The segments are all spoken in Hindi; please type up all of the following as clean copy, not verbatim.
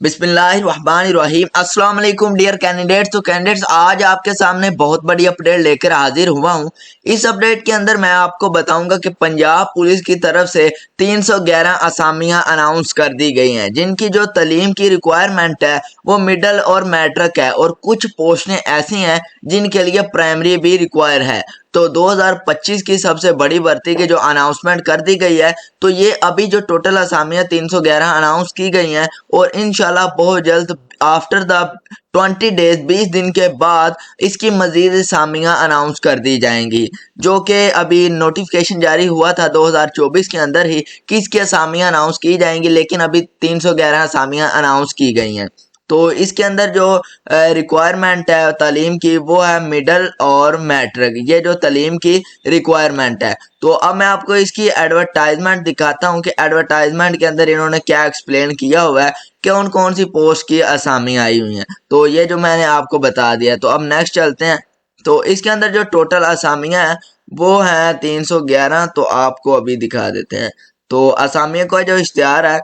बिस्मिल्लाहिर्रहमानिर्रहीम। अस्सलाम वालेकुम डियर कैंडिडेट्स। तो कैंडिडेट्स, आज आपके सामने बहुत बड़ी अपडेट लेकर हाजिर हुआ हूं। इस अपडेट के अंदर मैं आपको बताऊंगा कि पंजाब पुलिस की तरफ से 311 असामियां अनाउंस कर दी गई हैं, जिनकी जो तालीम की रिक्वायरमेंट है वो मिडल और मैट्रिक है, और कुछ पोस्टें ऐसी हैं जिनके लिए प्राइमरी भी रिक्वायर है। तो 2025 की सबसे बड़ी भर्ती की जो अनाउंसमेंट कर दी गई है, तो ये अभी जो टोटल असामियां 311 अनाउंस की गई हैं, और इंशाल्लाह बहुत जल्द आफ्टर द 20 डेज 20 दिन के बाद इसकी मजीद असामियां अनाउंस कर दी जाएंगी, जो कि अभी नोटिफिकेशन जारी हुआ था 2024 के अंदर ही कि इसकी असामियां अनाउंस की जाएंगी, लेकिन अभी 311 असामियां अनाउंस की गई हैं। तो इसके अंदर जो रिक्वायरमेंट है तालीम की वो है मिडल और मैट्रिक, ये जो तालीम की रिक्वायरमेंट है। तो अब मैं आपको इसकी एडवर्टाइजमेंट दिखाता हूँ कि एडवर्टाइजमेंट के अंदर इन्होंने क्या एक्सप्लेन किया हुआ है, कौन कौन सी पोस्ट की असामी आई हुई हैं। तो ये जो मैंने आपको बता दिया। तो अब नेक्स्ट चलते हैं। तो इसके अंदर जो टोटल असामियाँ हैं वो हैं 311। तो आपको अभी दिखा देते हैं। तो असामियों का जो इश्तिहार है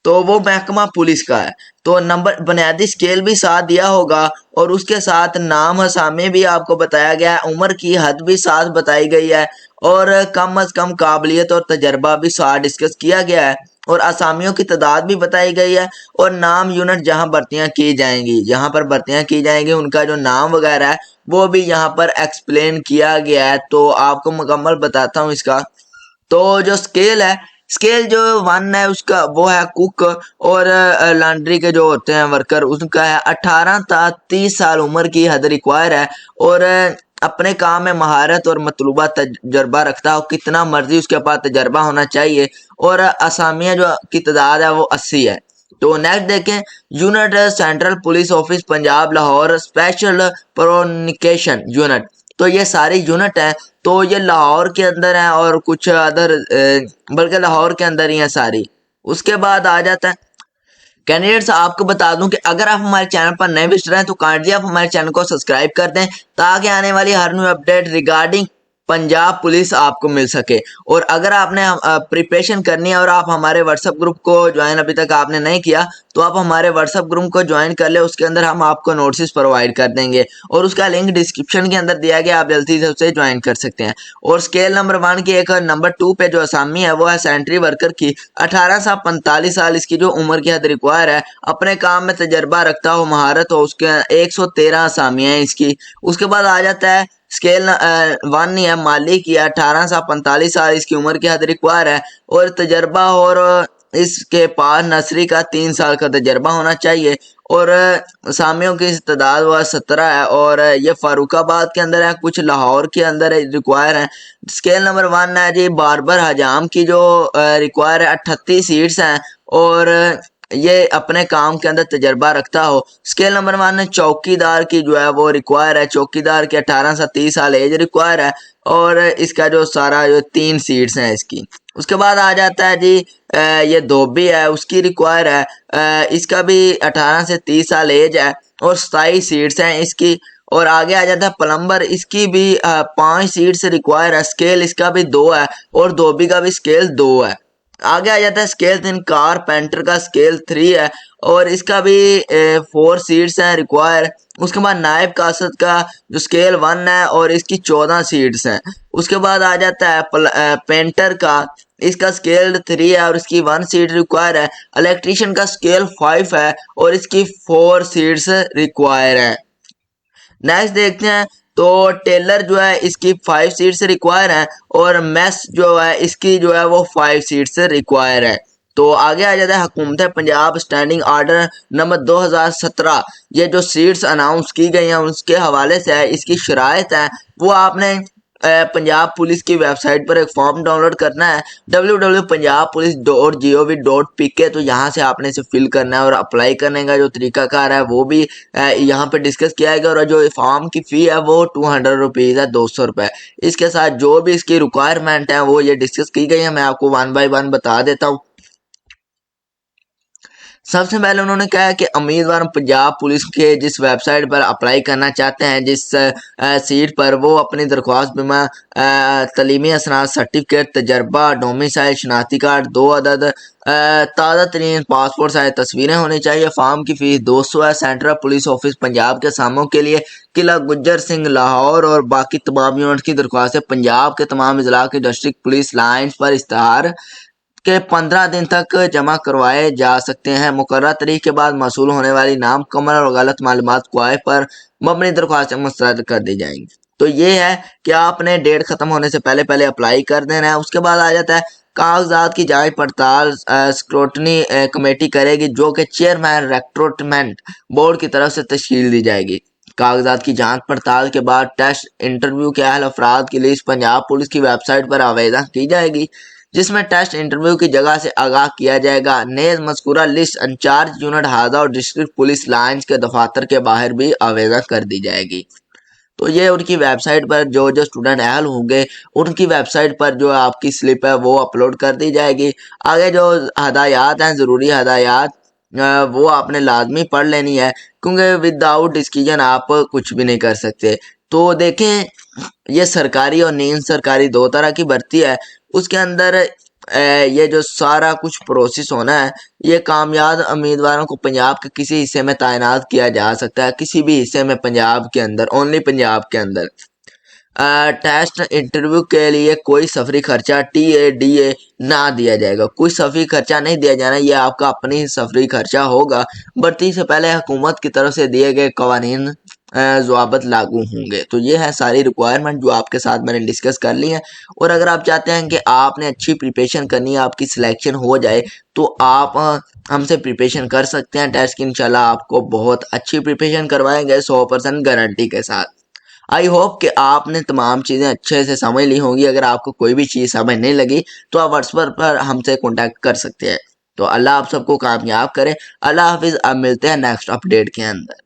तो वो महकमा पुलिस का है। तो नंबर बुनियादी स्केल भी साथ दिया होगा, और उसके साथ नाम असामी भी आपको बताया गया है, उम्र की हद भी साथ बताई गई है, और कम अज कम काबिलियत और तजर्बा भी साथ डिस्कस किया गया है, और असामियों की तादाद भी बताई गई है, और नाम यूनिट जहां भर्तियां की जाएंगी, जहां पर भर्तियां की जाएंगी उनका जो नाम वगैरह है वो भी यहाँ पर एक्सप्लेन किया गया है। तो आपको मुकम्मल बताता हूँ इसका। तो जो स्केल है, स्केल जो 1 है उसका वो है कुक और लॉन्ड्री के जो होते हैं वर्कर, उनका है 18 ta 30 साल उम्र की हद रिक्वायर है, और अपने काम में महारत और मतलूबा तजर्बा रखता हो, कितना मर्जी उसके पास तजर्बा होना चाहिए, और असामियाँ जो की तादाद है वो 80 है। तो नेक्स्ट देखें, unit central police office Punjab Lahore special protection unit. तो ये सारी यूनिट है, तो ये लाहौर के अंदर है, और कुछ अदर बल्कि लाहौर के अंदर ही है सारी। उसके बाद आ जाता है कैंडिडेट्स। आपको बता दूं कि अगर आप हमारे चैनल पर नए विजिटर हैं तो काइंडली आप हमारे चैनल को सब्सक्राइब कर दें, ताकि आने वाली हर new update regarding Punjab police आपको मिल सके। और अगर आपने प्रिपरेशन करनी है और आप हमारे व्हाट्सएप ग्रुप को ज्वाइन अभी तक आपने नहीं किया, तो आप हमारे व्हाट्सएप ग्रुप को ज्वाइन कर ले। उसके अंदर हम आपको नोट्स प्रोवाइड कर देंगे, और उसका लिंक डिस्क्रिप्शन के अंदर दिया गया, आप जल्दी से उसे ज्वाइन कर सकते हैं। और स्केल नंबर 1 की एक नंबर 2 पे जो असामी है वो है सेंट्री वर्कर की 18 से 45 साल इसकी जो उम्र की हद रिक्वायर है, अपने काम में तजर्बा रखता हो, महारत हो, उसके 113 असामियाँ हैं इसकी। उसके बाद आ जाता है स्केल 1 नहीं है माली की 18 से 45 साल इसकी उम्र की हद रिक्वायर है, और तजर्बा, और इसके पास नर्सरी का 3 साल का तजर्बा होना चाहिए, और सामियों की तादाद वह 17 है, और ये फारूकाबाद के अंदर है, कुछ लाहौर के अंदर रिक्वायर है। स्केल नंबर 1 है जी बारबर हजाम की जो रिक्वायर है 38 सीट्स हैं, और ये अपने काम के अंदर तजर्बा रखता हो। स्केल नंबर 1 चौकीदार की जो है वो रिक्वायर है, चौकीदार की 18 से 30 साल एज रिक्वायर है, और इसका जो सारा जो 3 सीट्स हैं इसकी। उसके बाद आ जाता है जी ये धोबी है, उसकी रिक्वायर है, इसका भी 18 से 30 साल एज है, और 27 सीट्स हैं इसकी। और आगे आ जाता है प्लम्बर, इसकी भी 5 सीट्स रिक्वायर है, स्केल इसका भी 2 है, और धोबी का भी स्केल 2 है। आगे आ जाता है स्केल 3 कारपेंटर का स्केल 3 है, और इसका भी 4 सीट्स हैं रिक्वायर। उसके बाद नायब कासद का जो स्केल 1 है, और इसकी 14 सीट्स हैं। उसके बाद आ जाता है पेंटर का, इसका स्केल 3 है, और इसकी 1 सीट रिक्वायर है। इलेक्ट्रीशियन का स्केल 5 है, और इसकी 4 सीट्स रिक्वायर है। नेक्स्ट देखते हैं। तो टेलर जो है इसकी 5 सीट्स रिक्वायर है, और मैस जो है इसकी जो है वो 5 सीट्स रिक्वायर है। तो आगे आ जाता है हुकूमत पंजाब स्टैंडिंग आर्डर नंबर 2017। ये जो सीट्स अनाउंस की गई हैं उसके हवाले से है, इसकी शराइत है वो आपने पंजाब पुलिस की वेबसाइट पर एक फॉर्म डाउनलोड करना है www.punjabpolice.gov.pk। तो यहाँ से आपने इसे फिल करना है, और अप्लाई करने का जो तरीकाकार है वो भी यहाँ पे डिस्कस किया गया। और जो फॉर्म की फ़ी है वो 200 रुपीज़ है, 200 रुपये। इसके साथ जो भी इसकी रिक्वायरमेंट है वो ये डिस्कस की गई है, मैं आपको 1 by 1 बता देता हूँ। सबसे पहले उन्होंने कहा कि उम्मीदवार पंजाब पुलिस के जिस वेबसाइट पर अप्लाई करना चाहते हैं, जिस सीट पर, वो अपनी दरख्वास्त बिमा तलीमी असनाद सर्टिफिकेट, तजर्बा, डोमिसाइल, शनाख्ती कार्ड, 2 अदद ताज़ा तरीन पासपोर्ट साइज तस्वीरें होनी चाहिए। फार्म की फीस 200 है। सेंट्रल पुलिस ऑफिस पंजाब के सामों के लिए किला गुज्जर सिंह लाहौर और बाकी तमाम यूनिट की दरख्वास्तें पंजाब के तमाम जिला की डिस्ट्रिक्ट पुलिस लाइन्स पर इश्तहार के 15 दिन तक जमा करवाए जा सकते हैं। मुकर्रर तारीख के बाद मौसूल होने वाली नामकमल और गलत मालूमात क्वाय पर मबनी दरख्वास्तें मुस्तरद कर दी जाएंगी। तो ये है कि आपने डेट खत्म होने से पहले पहले अप्लाई कर देना है। उसके बाद आ जाता है कागजात की जांच पड़ताल स्क्रूटनी कमेटी करेगी, जो कि चेयरमैन रिक्रूटमेंट बोर्ड की तरफ से तश्कील दी जाएगी। कागजात की जांच पड़ताल के बाद टेस्ट इंटरव्यू के अहल अफराद की लिस्ट पंजाब पुलिस की वेबसाइट पर आवेदन की जाएगी, जिसमें टेस्ट इंटरव्यू की जगह से आगाह किया जाएगा। नेज मज़कूरा लिस्ट इंचार्ज यूनिट हाजा और डिस्ट्रिक्ट पुलिस लाइन्स के दफातर के बाहर भी आवेदन कर दी जाएगी। तो ये उनकी वेबसाइट पर जो जो स्टूडेंट अहल होंगे उनकी वेबसाइट पर जो आपकी स्लिप है वो अपलोड कर दी जाएगी। आगे जो हदायत हैं, ज़रूरी हदायत, वो आपने लाजमी पढ़ लेनी है, क्योंकि विदाउट डिस्कशन आप कुछ भी नहीं कर सकते। तो देखें, ये सरकारी और नीम सरकारी 2 तरह की भर्ती है। उसके अंदर ये जो सारा कुछ प्रोसेस होना है, ये कामयाब उम्मीदवारों को पंजाब के किसी हिस्से में तैनात किया जा सकता है, किसी भी हिस्से में पंजाब के अंदर, ओनली पंजाब के अंदर। टेस्ट इंटरव्यू के लिए कोई सफरी खर्चा TADA ना दिया जाएगा। कोई सफरी खर्चा नहीं दिया जाना, ये आपका अपनी सफरी खर्चा होगा। भर्ती से पहले हुकूमत की तरफ से दिए गए कवानीन ज़वाबत लागू होंगे। तो ये है सारी रिक्वायरमेंट जो आपके साथ मैंने डिस्कस कर ली है। और अगर आप चाहते हैं कि आपने अच्छी प्रिपरेशन करनी है, आपकी सिलेक्शन हो जाए, तो आप हमसे प्रिपरेशन कर सकते हैं टेस्ट की। इंशाल्लाह आपको बहुत अच्छी प्रिपरेशन करवाएंगे 100% गारंटी के साथ। आई होप कि आपने तमाम चीज़ें अच्छे से समझ ली होंगी। अगर आपको कोई भी चीज़ समझ नहीं लगी तो आप व्हाट्सएप पर हमसे कॉन्टैक्ट कर सकते हैं। तो अल्लाह आप सबको कामयाब करे। अल्लाह हाफिज़। अब मिलते हैं नेक्स्ट अपडेट के अंदर।